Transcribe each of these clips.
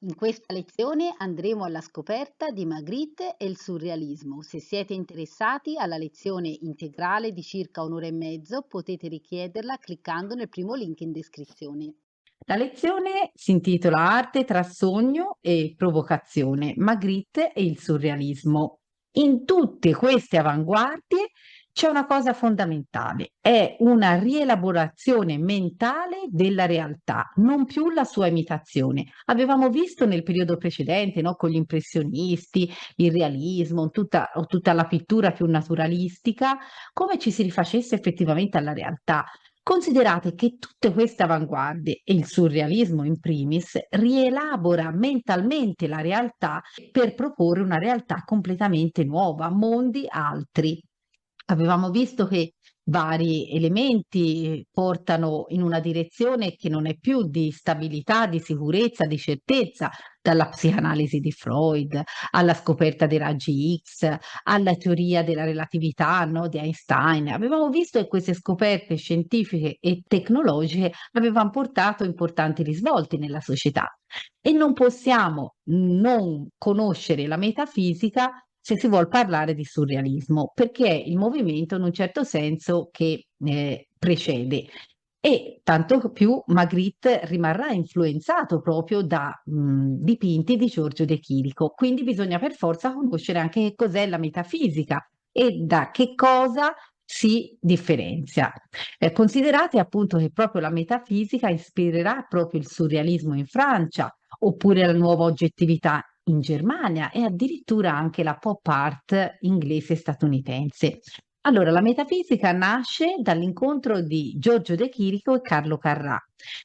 In questa lezione andremo alla scoperta di Magritte e il surrealismo. Se siete interessati alla lezione integrale di circa un'ora e mezzo, potete richiederla cliccando nel primo link in descrizione. La lezione si intitola Arte tra sogno e provocazione, Magritte e il surrealismo. In tutte queste avanguardie c'è una cosa fondamentale, è una rielaborazione mentale della realtà, non più la sua imitazione. Avevamo visto nel periodo precedente, no, con gli impressionisti, il realismo, tutta la pittura più naturalistica, come ci si rifacesse effettivamente alla realtà. Considerate che tutte queste avanguardie, e il surrealismo in primis, rielabora mentalmente la realtà per proporre una realtà completamente nuova, mondi altri. Avevamo visto che vari elementi portano in una direzione che non è più di stabilità, di sicurezza, di certezza, dalla psicanalisi di Freud alla scoperta dei raggi X, alla teoria della relatività, no, di Einstein. Avevamo visto che queste scoperte scientifiche e tecnologiche avevano portato importanti risvolti nella società e non possiamo non conoscere la metafisica se si vuol parlare di surrealismo, perché è il movimento in un certo senso che precede. E tanto più Magritte rimarrà influenzato proprio da dipinti di Giorgio De Chirico, quindi bisogna per forza conoscere anche che cos'è la metafisica e da che cosa si differenzia. Considerate appunto che proprio la metafisica ispirerà proprio il surrealismo in Francia, oppure la nuova oggettività in Germania e addirittura anche la pop art inglese e statunitense. Allora, la metafisica nasce dall'incontro di Giorgio De Chirico e Carlo Carrà.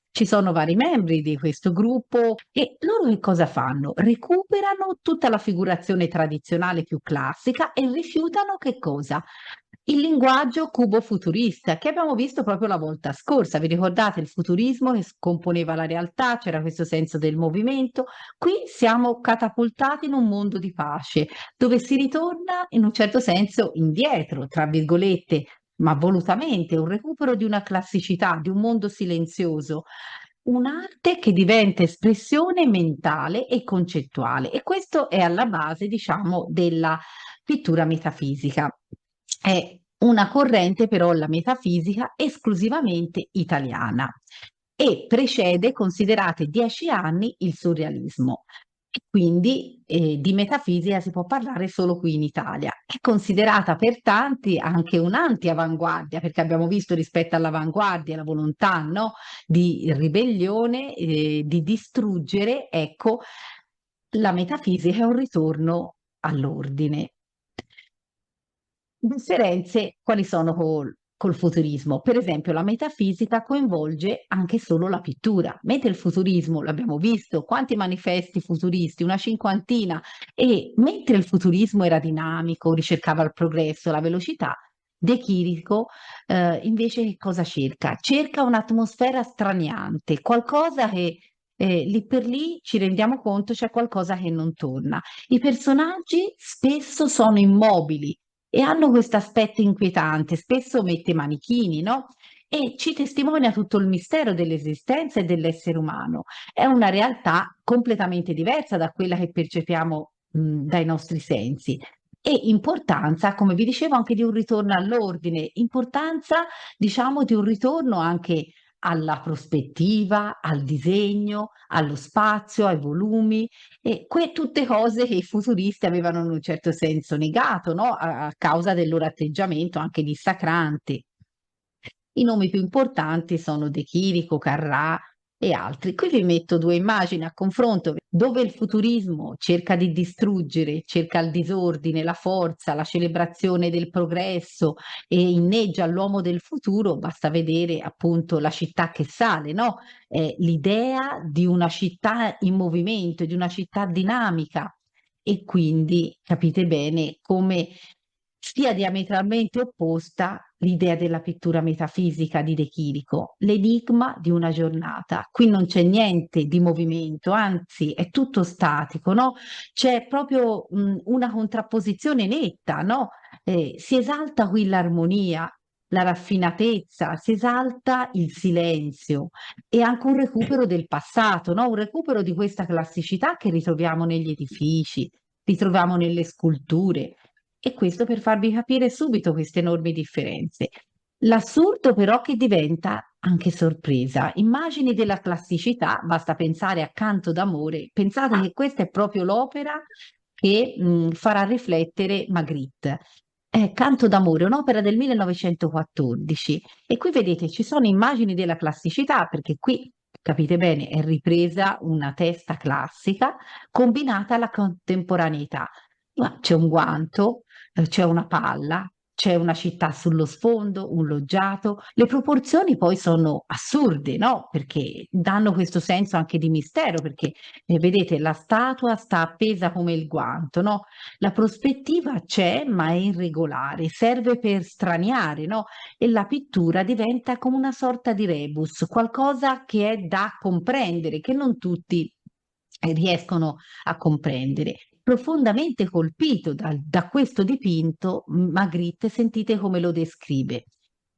Ci sono vari membri di questo gruppo e loro che cosa fanno? Recuperano tutta la figurazione tradizionale più classica e rifiutano che cosa? Il linguaggio cubo-futurista che abbiamo visto proprio la volta scorsa. Vi ricordate il futurismo che scomponeva la realtà, c'era questo senso del movimento? Qui siamo catapultati in un mondo di pace, dove si ritorna in un certo senso indietro, tra virgolette, ma volutamente, un recupero di una classicità, di un mondo silenzioso, un'arte che diventa espressione mentale e concettuale. E questo è alla base, diciamo, della pittura metafisica. È una corrente però la metafisica esclusivamente italiana e precede, considerate 10 anni, il surrealismo. E quindi di metafisica si può parlare solo qui in Italia. È considerata per tanti anche un'anti-avanguardia, perché abbiamo visto rispetto all'avanguardia la volontà, no, di ribellione, di distruggere, ecco, la metafisica è un ritorno all'ordine. Differenze quali sono col futurismo? Per esempio, la metafisica coinvolge anche solo la pittura, mentre il futurismo, l'abbiamo visto, quanti manifesti futuristi, una cinquantina, e mentre il futurismo era dinamico, ricercava il progresso, la velocità, De Chirico invece che cosa cerca? Cerca un'atmosfera straniante, qualcosa che lì per lì ci rendiamo conto c'è qualcosa che non torna. I personaggi spesso sono immobili e hanno questo aspetto inquietante, spesso mette manichini, no? E ci testimonia tutto il mistero dell'esistenza e dell'essere umano. È una realtà completamente diversa da quella che percepiamo, dai nostri sensi. E importanza, come vi dicevo, anche di un ritorno all'ordine, importanza, diciamo, di un ritorno anche alla prospettiva, al disegno, allo spazio, ai volumi, e tutte cose che i futuristi avevano in un certo senso negato, no? A causa del loro atteggiamento anche dissacrante. I nomi più importanti sono De Chirico, Carrà e altri. Qui vi metto due immagini a confronto dove il futurismo cerca di distruggere, cerca il disordine, la forza, la celebrazione del progresso e inneggia all'uomo del futuro, basta vedere appunto la città che sale, no? L'idea di una città in movimento, di una città dinamica e quindi capite bene come sia diametralmente opposta l'idea della pittura metafisica di De Chirico, l'enigma di una giornata. Qui non c'è niente di movimento, anzi è tutto statico, no? C'è proprio una contrapposizione netta, no? Si esalta qui l'armonia, la raffinatezza, si esalta il silenzio e anche un recupero del passato, no? Un recupero di questa classicità che ritroviamo negli edifici, ritroviamo nelle sculture. E questo per farvi capire subito queste enormi differenze. L'assurdo però che diventa anche sorpresa. Immagini della classicità, basta pensare a Canto d'amore, pensate che questa è proprio l'opera che farà riflettere Magritte. Canto d'amore, un'opera del 1914 e qui vedete ci sono immagini della classicità perché qui capite bene è ripresa una testa classica combinata alla contemporaneità. Ma c'è un guanto, c'è una palla, c'è una città sullo sfondo, un loggiato. Le proporzioni poi sono assurde, no? Perché danno questo senso anche di mistero, perché vedete la statua sta appesa come il guanto, no? La prospettiva c'è, ma è irregolare, serve per straniare, no? E la pittura diventa come una sorta di rebus, qualcosa che è da comprendere, che non tutti riescono a comprendere. Profondamente colpito da questo dipinto, Magritte, sentite come lo descrive.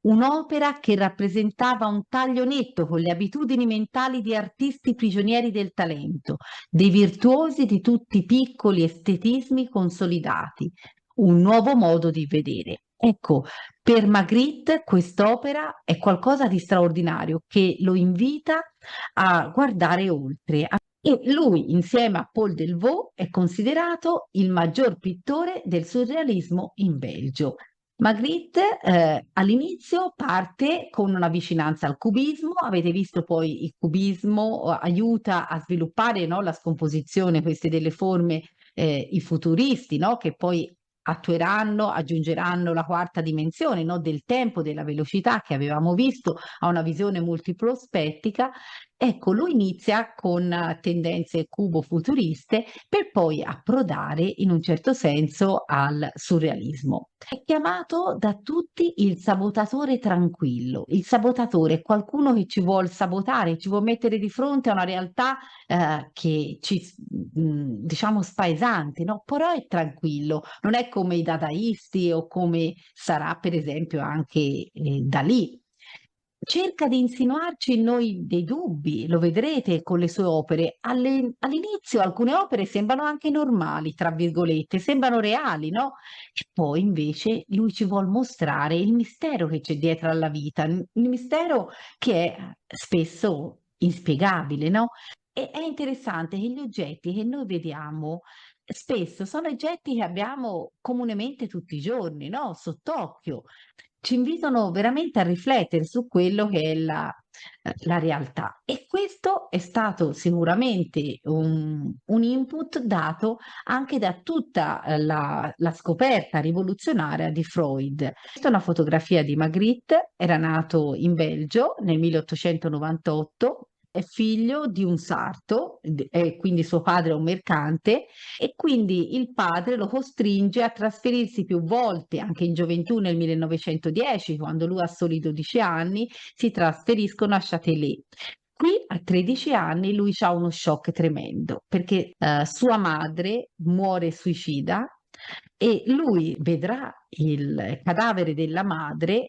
Un'opera che rappresentava un taglio netto con le abitudini mentali di artisti prigionieri del talento, dei virtuosi di tutti i piccoli estetismi consolidati, un nuovo modo di vedere. Ecco, per Magritte quest'opera è qualcosa di straordinario che lo invita a guardare oltre. E lui, insieme a Paul Delvaux, è considerato il maggior pittore del surrealismo in Belgio. Magritte all'inizio parte con una vicinanza al cubismo, avete visto poi il cubismo aiuta a sviluppare, no, la scomposizione, queste delle forme, i futuristi, no, che poi attueranno, aggiungeranno la quarta dimensione, no, del tempo, della velocità che avevamo visto, a una visione multiprospettica. Ecco, lui inizia con tendenze cubo-futuriste per poi approdare in un certo senso al surrealismo. È chiamato da tutti il sabotatore tranquillo. Il sabotatore è qualcuno che ci vuole sabotare, ci vuole mettere di fronte a una realtà che ci, diciamo, spaesante, no? Però è tranquillo, non è come i dadaisti o come sarà per esempio anche Dalì. Cerca di insinuarci in noi dei dubbi, lo vedrete con le sue opere. All'inizio alcune opere sembrano anche normali, tra virgolette, sembrano reali, no? E poi invece lui ci vuol mostrare il mistero che c'è dietro alla vita, il mistero che è spesso inspiegabile, no? E è interessante che gli oggetti che noi vediamo spesso sono oggetti che abbiamo comunemente tutti i giorni, no? Sott'occhio ci invitano veramente a riflettere su quello che è la realtà. E questo è stato sicuramente un input dato anche da tutta la scoperta rivoluzionaria di Freud. Questa è una fotografia di Magritte, era nato in Belgio nel 1898. È figlio di un sarto, e quindi suo padre è un mercante, e quindi il padre lo costringe a trasferirsi più volte, anche in gioventù nel 1910, quando lui ha soli 12 anni, si trasferiscono a Châtelet. Qui a 13 anni lui ha uno shock tremendo perché sua madre muore suicida e lui vedrà il cadavere della madre,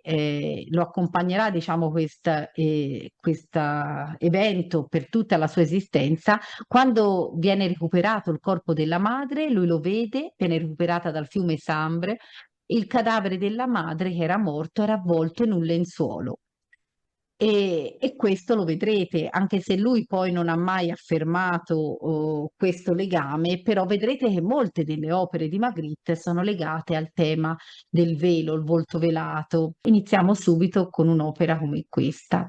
lo accompagnerà, diciamo, questo evento per tutta la sua esistenza. Quando viene recuperato il corpo della madre, lui lo vede, viene recuperata dal fiume Sambre, il cadavere della madre che era morto era avvolto in un lenzuolo. E questo lo vedrete, anche se lui poi non ha mai affermato questo legame, però vedrete che molte delle opere di Magritte sono legate al tema del velo, il volto velato. Iniziamo subito con un'opera come questa.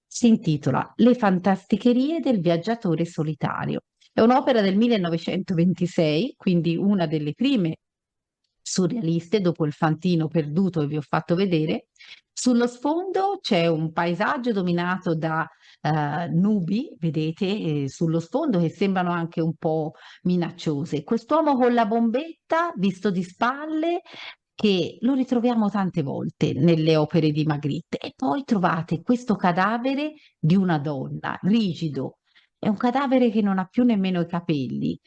Si intitola Le fantasticherie del viaggiatore solitario. È un'opera del 1926, quindi una delle prime surrealiste, dopo il fantino perduto che vi ho fatto vedere. Sullo sfondo c'è un paesaggio dominato da nubi, vedete, sullo sfondo che sembrano anche un po' minacciose. Quest'uomo con la bombetta, visto di spalle, che lo ritroviamo tante volte nelle opere di Magritte. E poi trovate questo cadavere di una donna, rigido. È un cadavere che non ha più nemmeno i capelli,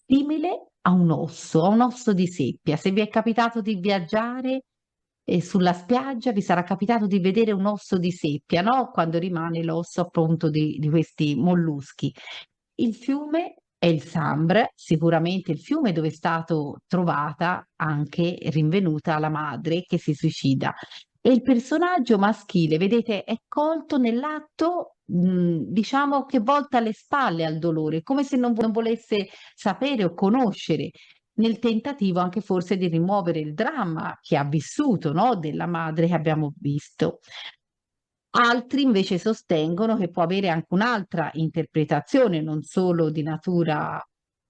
simile a un osso di seppia. Se vi è capitato di viaggiare e sulla spiaggia vi sarà capitato di vedere un osso di seppia, no? Quando rimane l'osso appunto di questi molluschi. Il fiume è il Sambre, sicuramente il fiume dove è stato trovata anche rinvenuta la madre che si suicida. E il personaggio maschile, vedete, è colto nell'atto, diciamo che volta le spalle al dolore, come se non volesse sapere o conoscere, nel tentativo anche forse di rimuovere il dramma che ha vissuto, no? Della madre che abbiamo visto. Altri invece sostengono che può avere anche un'altra interpretazione, non solo di natura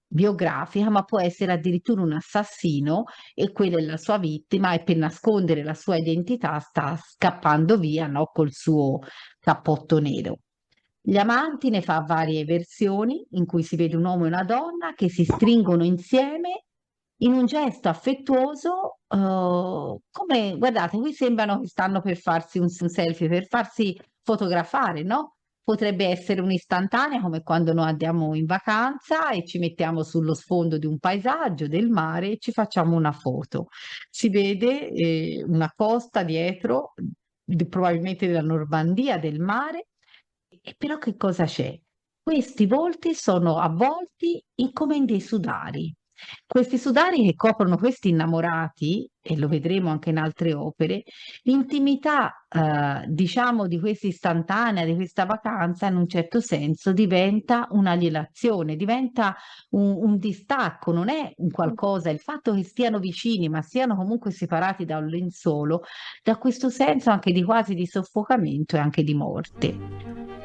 biografica, ma può essere addirittura un assassino e quella è la sua vittima e per nascondere la sua identità sta scappando via, no, col suo cappotto nero. Gli amanti ne fa varie versioni in cui si vede un uomo e una donna che si stringono insieme in un gesto affettuoso, come guardate, qui sembrano che stanno per farsi un selfie, per farsi fotografare, no? Potrebbe essere un'istantanea come quando noi andiamo in vacanza e ci mettiamo sullo sfondo di un paesaggio, del mare e ci facciamo una foto. Si vede una costa dietro, probabilmente della Normandia, del mare, e però che cosa c'è? Questi volti sono avvolti come in dei sudari. Questi sudari che coprono questi innamorati, e lo vedremo anche in altre opere, l'intimità, diciamo, di questa istantanea, di questa vacanza, in un certo senso diventa un'alienazione, diventa un distacco, non è un qualcosa, il fatto che stiano vicini, ma siano comunque separati da un lenzuolo, da questo senso anche di quasi di soffocamento e anche di morte.